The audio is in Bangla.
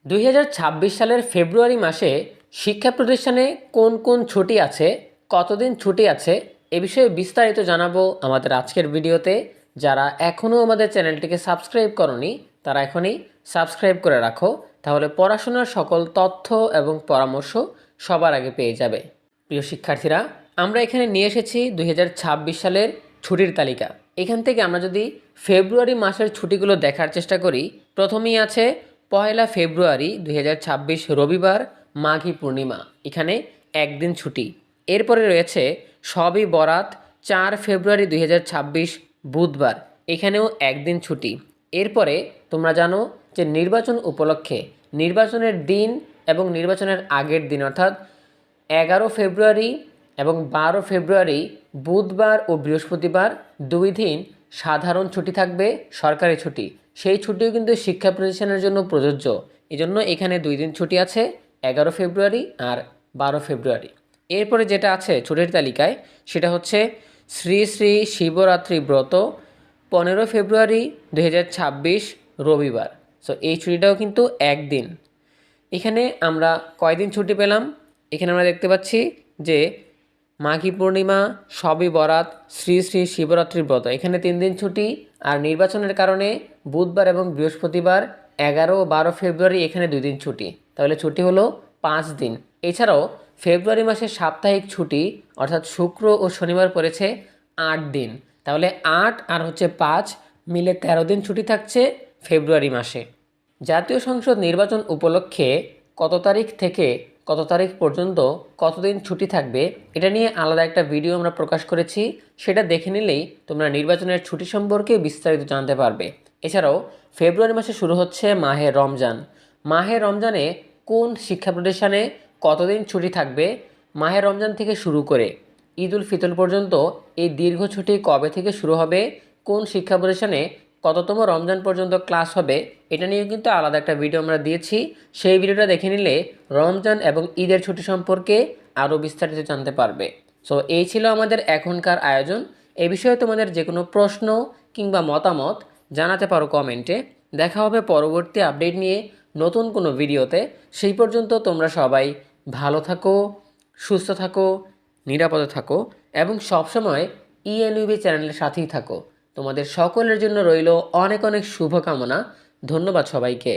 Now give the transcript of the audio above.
2026 সালের ফেব্রুয়ারি মাসে শিক্ষা প্রতিষ্ঠানে কোন কোন ছুটি আছে, কতদিন ছুটি আছে এ বিষয়ে বিস্তারিত জানাবো আমাদের আজকের ভিডিওতে। যারা এখনও আমাদের চ্যানেলটিকে সাবস্ক্রাইব করনি তারা এখনই সাবস্ক্রাইব করে রাখো, তাহলে পড়াশোনার সকল তথ্য এবং পরামর্শ সবার আগে পেয়ে যাবে। প্রিয় শিক্ষার্থীরা, আমরা এখানে নিয়ে এসেছি 2026 সালের ছুটির তালিকা। এখান থেকে আমরা যদি ফেব্রুয়ারি মাসের ছুটিগুলো দেখার চেষ্টা করি, প্রথমেই আছে 1 ফেব্রুয়ারি 2026 রবিবার, মাঘী পূর্ণিমা, এখানে একদিন ছুটি। এরপরে রয়েছে সবই বরাত 4 ফেব্রুয়ারি 2026 বুধবার, এখানেও একদিন ছুটি। এরপরে তোমরা জানো যে নির্বাচন উপলক্ষে নির্বাচনের দিন এবং নির্বাচনের আগের দিন অর্থাৎ 11 ফেব্রুয়ারি এবং 12 ফেব্রুয়ারি বুধবার ও বৃহস্পতিবার 2 দিন সাধারণ ছুটি থাকবে, সরকারি ছুটি। সেই ছুটিও কিন্তু শিক্ষা প্রতিষ্ঠানের জন্য প্রযোজ্য, এজন্য এখানে 2 দিন ছুটি আছে, 11 ফেব্রুয়ারি আর 12 ফেব্রুয়ারি। এরপরে যেটা আছে ছুটির তালিকায় সেটা হচ্ছে শ্রী শ্রী শিবরাত্রি ব্রত 15 ফেব্রুয়ারি 2026 রবিবার। সো এই ছুটিটাও কিন্তু একদিন। এখানে আমরা কয়দিন ছুটি পেলাম? এখানে আমরা দেখতে পাচ্ছি যে মাঘী পূর্ণিমা, সবই বরাত, শ্রী শ্রী শিবরাত্রি ব্রত, এখানে 3 দিন ছুটি। আর নির্বাচনের কারণে বুধবার এবং বৃহস্পতিবার 11 ও 12 ফেব্রুয়ারি এখানে 2 দিন ছুটি, তাহলে ছুটি হলো 5 দিন। এছাড়াও ফেব্রুয়ারি মাসে সাপ্তাহিক ছুটি অর্থাৎ শুক্র ও শনিবার পড়েছে 8 দিন, তাহলে 8 আর 5 মিলে 13 দিন ছুটি থাকছে ফেব্রুয়ারি মাসে। জাতীয় সংসদ নির্বাচন উপলক্ষে কত তারিখ থেকে কত তারিখ পর্যন্ত কতদিন ছুটি থাকবে এটা নিয়ে আলাদা একটা ভিডিও আমরা প্রকাশ করেছি, সেটা দেখে নিলেই তোমরা নির্বাচনের ছুটি সম্পর্কে বিস্তারিত জানতে পারবে। এছাড়াও ফেব্রুয়ারি মাসে শুরু হচ্ছে মাহে রমজান। মাহে রমজানে কোন শিক্ষা প্রতিষ্ঠানে কতদিন ছুটি থাকবে, মাহে রমজান থেকে শুরু করে ঈদ উল ফিতর পর্যন্ত এই দীর্ঘ ছুটি কবে থেকে শুরু হবে, কোন শিক্ষা প্রতিষ্ঠানে কততম রমজান পর্যন্ত ক্লাস হবে, এটা নিয়ে কিন্তু আলাদা একটা ভিডিও আমরা দিয়েছি। সেই ভিডিওটা দেখে নিলে রমজান এবং ঈদের ছুটি সম্পর্কে আরও বিস্তারিত জানতে পারবে। সো এই ছিল আমাদের এখনকার আয়োজন। এ বিষয়ে তোমাদের যে কোনো প্রশ্ন কিংবা মতামত জানাতে পারো কমেন্টে। দেখা হবে পরবর্তী আপডেট নিয়ে নতুন কোনো ভিডিওতে। সেই পর্যন্ত তোমরা সবাই ভালো থাকো, সুস্থ থাকো, নিরাপদে থাকো এবং সবসময় ইএনইউবি চ্যানেলের সাথেই থাকো। তোমাদের সকলের জন্য রইল অনেক অনেক শুভকামনা। ধন্যবাদ সবাইকে।